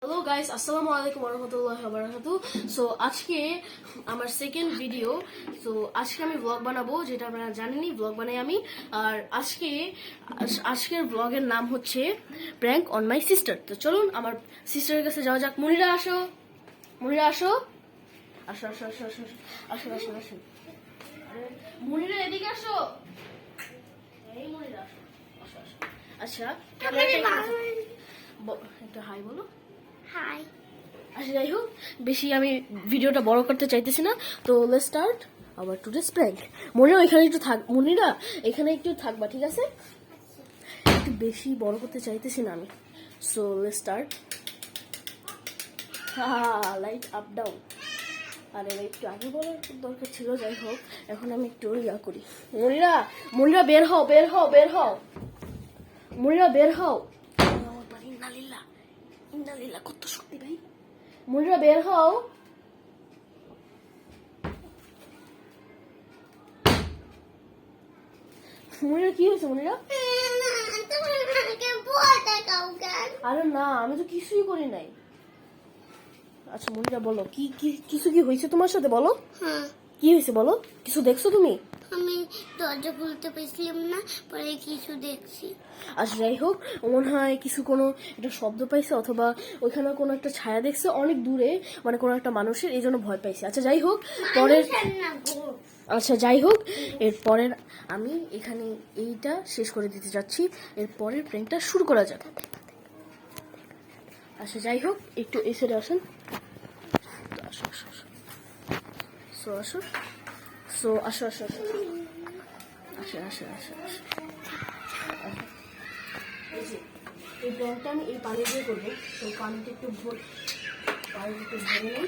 Hello guys, আসসালামু আলাইকুম ওয়া বারাকাতুহু। সো আজকে আমার সেকেন্ড ভিডিও। সো আজকে আমি ব্লগ বানাবো, যেটা আপনারা জানেনই, ব্লগ বানাই আমি। আর আজকের ব্লগের নাম হচ্ছে প্র্যাঙ্ক অন মাই সিস্টার। তো চলুন আমার সিস্টারের কাছে যাওয়া যাক। মুনিরা আসো, মুনিরা আসো, আসো আসো আসো আসো আসো আসো আসো। আরে মুনিরা এদিকে আসো, এই মুনিরা আসো, আসো আসো। আচ্ছা, একটু হাই বলো। হাই। আচ্ছা, যাই হোক, বেশি আমি ভিডিওটা বড় করতে চাইতেছি না। তো লেটস স্টার্ট আবার টুডেস প্র্যাঙ্ক। মনিরা এখানে একটু থাক, মনিরা এখানে একটু থাকবা, ঠিক আছে? একটু বেশি বড় করতে চাইতেছি না আমি। So let's start. Light up down. আরে একটু আগে বলার দরকার ছিল। যাই হোক, এখন আমি একটু ইয়া করি। মনিরা, মনিরা বের হও, বের হও, বের হও, মনিরা বের হও। ইন্নালিল্লাহ, ইন্নালিল্লাহ, কত শক্তি ভাই। মনিরা বের হও। মনিরা কি হয়েছে? মনিরা, আরে না, আমি তো কিছুই করি নাই। আচ্ছা মনিরা বলো, কি কি কিছু কি হয়েছে তোমার সাথে? বলো কি হয়েছে, বলো। কিছু দেখছো তুমি? আমি দরজা খুলতে পারছিলাম না, পরে কিছু দেখছি। আচ্ছা যাই হোক, মনে হয় কিছু কোনো একটা শব্দ পাইছে, অথবা ওইখানে কোনো একটা ছায়া দেখছে অনেক দূরে, মানে কোনো একটা মানুষের, এই জন্য ভয় পাইছে। আচ্ছা যাই হোক, পরের আচ্ছা যাই হোক, এর পরের আমি এখানে এইটা শেষ করে দিতে যাচ্ছি। এর পরের প্র্যাঙ্কটা শুরু করা যাক। আচ্ছা যাই হোক, একটু এই সাইডে আসুন। তো আসো আসো আসো, সো আসো, সো আসো আসো আসো আসো আসো আসো আসো। এই প্র্যাঙ্কটা আমি এই পানি দিয়ে করবো। তো পানিটা একটু ভরে নিই।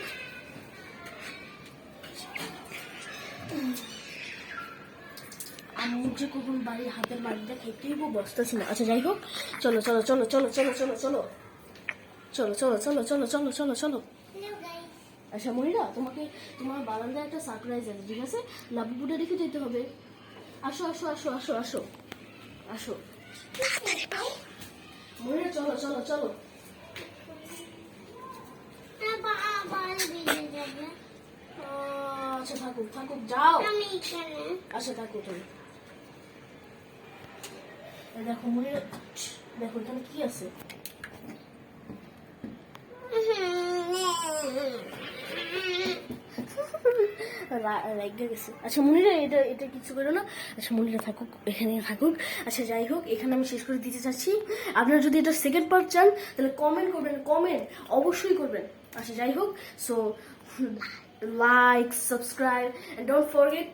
আমি যে কখন বাড়ির হাতের বাড়িটা খেতেই বসতেছি না। আচ্ছা যাই হোক, চলো চলো চলো চলো চলো চলো চলো চলো চলো চলো চলো চলো চলো চলো। আচ্ছা মনিরা, তোমাকে তোমার বারান্দায় একটা সারপ্রাইজ আছে, ঠিক আছে? লাবুবুটা রেখে যেতে হবে। আসো আসো আসো আসো আসো আসো মনিরা, চলো চলো চলো। আচ্ছা থাকুক থাকুক, যাও। আচ্ছা থাকুক তুমি। দেখো মনিরা, দেখো এখানে কি আছে। আচ্ছা মনিরা, এটা এটা কিছু করো না। আচ্ছা মনিরা থাকুক, এখানে থাকুক। আচ্ছা যাই হোক, এখানে আমি শেষ করে দিতে চাচ্ছি। আপনারা যদি এটা সেকেন্ড পার্ট চান, তাহলে কমেন্ট করবেন, কমেন্ট অবশ্যই করবেন। আচ্ছা যাই হোক, so like, subscribe, and don't forget